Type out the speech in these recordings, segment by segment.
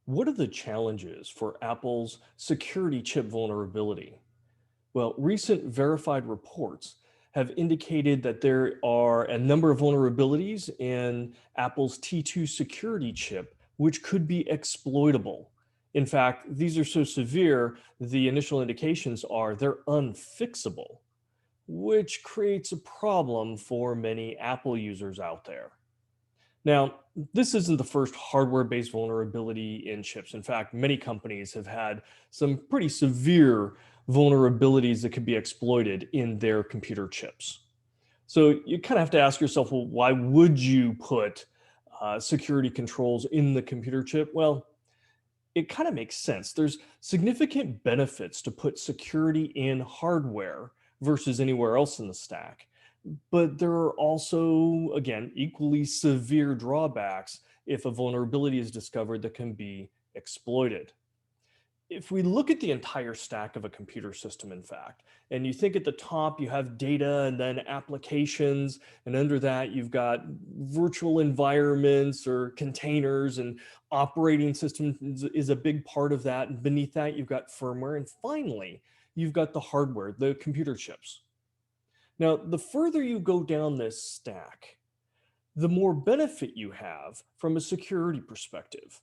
What are the challenges for Apple's security chip vulnerability? Well, recent verified reports have indicated that there are a number of vulnerabilities in Apple's T2 security chip, which could be exploitable. In fact, these are so severe, the initial indications are they're unfixable, which creates a problem for many Apple users out there. Now, this isn't the first hardware based vulnerability in chips. In fact, many companies have had some pretty severe vulnerabilities that could be exploited in their computer chips. So you kind of have to ask yourself, well, why would you put security controls in the computer chip? Well, it kind of makes sense. There's significant benefits to put security in hardware versus anywhere else in the stack. But there are also, again, equally severe drawbacks if a vulnerability is discovered that can be exploited. If we look at the entire stack of a computer system, in fact, and you think at the top you have data and then applications, and under that you've got virtual environments or containers, and operating systems is a big part of that. And beneath that, you've got firmware. And finally, you've got the hardware, the computer chips. Now, the further you go down this stack, the more benefit you have from a security perspective,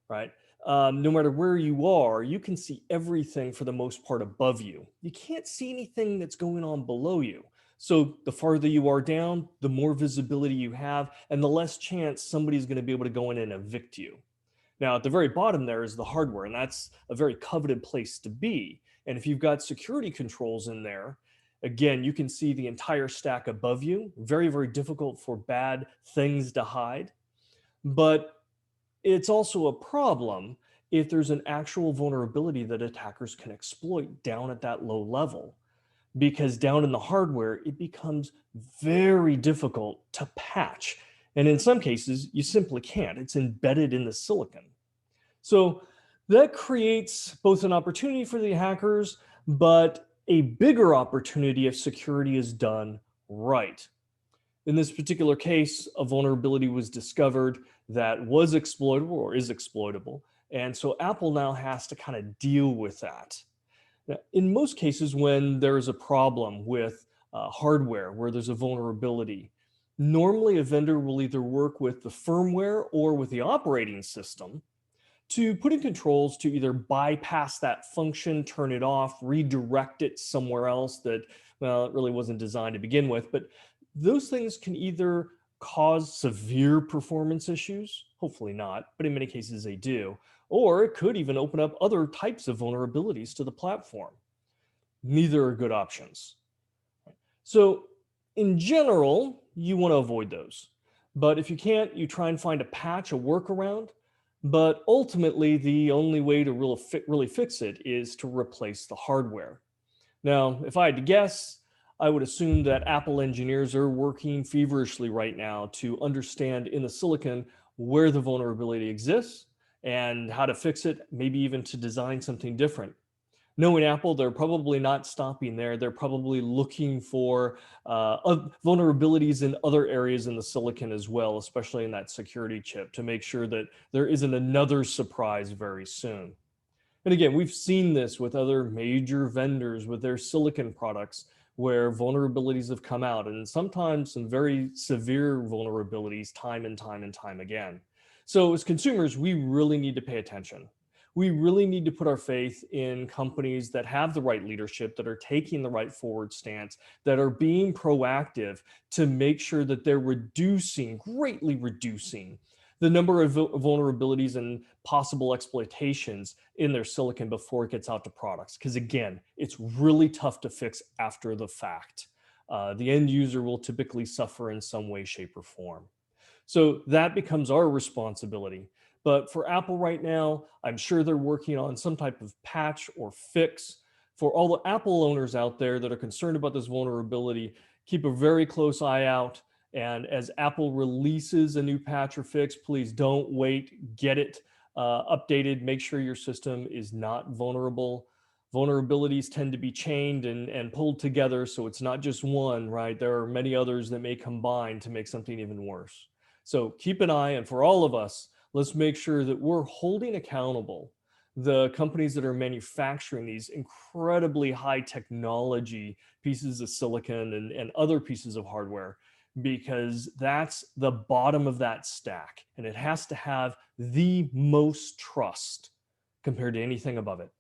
right? No matter where you are, you can see everything for the most part above you. You can't see anything that's going on below you. So the farther you are down, the more visibility you have, and the less chance somebody's going to be able to go in and evict you. Now, at the very bottom there is the hardware, and that's a very coveted place to be. And if you've got security controls in there, again, you can see the entire stack above you. Very, very difficult for bad things to hide. But it's also a problem if there's an actual vulnerability that attackers can exploit down at that low level. Because down in the hardware, it becomes very difficult to patch. And in some cases, you simply can't. It's embedded in the silicon. So that creates both an opportunity for the hackers, but a bigger opportunity if security is done right. In this particular case, a vulnerability was discovered that was exploitable or is exploitable. And so Apple now has to kind of deal with that. Now, in most cases, when there's a problem with hardware where there's a vulnerability, normally a vendor will either work with the firmware or with the operating system to put in controls to either bypass that function, turn it off, redirect it somewhere else that, well, it really wasn't designed to begin with. But those things can either cause severe performance issues, hopefully not, but in many cases they do, or it could even open up other types of vulnerabilities to the platform. Neither are good options. So, in general, you want to avoid those. But if you can't, you try and find a patch, a workaround. But ultimately, the only way to really fix it is to replace the hardware. Now, if I had to guess, I would assume that Apple engineers are working feverishly right now to understand in the silicon where the vulnerability exists and how to fix it, maybe even to design something different. Knowing Apple, they're probably not stopping there. They're probably looking for vulnerabilities in other areas in the silicon as well, especially in that security chip, to make sure that there isn't another surprise very soon. And again, we've seen this with other major vendors with their silicon products where vulnerabilities have come out, and sometimes some very severe vulnerabilities time and time and time again. So as consumers, we really need to pay attention. We really need to put our faith in companies that have the right leadership, that are taking the right forward stance, that are being proactive to make sure that they're greatly reducing the number of vulnerabilities and possible exploitations in their silicon before it gets out to products. Because again, it's really tough to fix after the fact. The end user will typically suffer in some way, shape, or form. So that becomes our responsibility. But for Apple right now, I'm sure they're working on some type of patch or fix. For all the Apple owners out there that are concerned about this vulnerability, keep a very close eye out. And as Apple releases a new patch or fix, please don't wait, get it updated, make sure your system is not vulnerable. Vulnerabilities tend to be chained and pulled together, so it's not just one, right? There are many others that may combine to make something even worse. So keep an eye, and for all of us, let's make sure that we're holding accountable the companies that are manufacturing these incredibly high technology pieces of silicon and other pieces of hardware, because that's the bottom of that stack and it has to have the most trust compared to anything above it.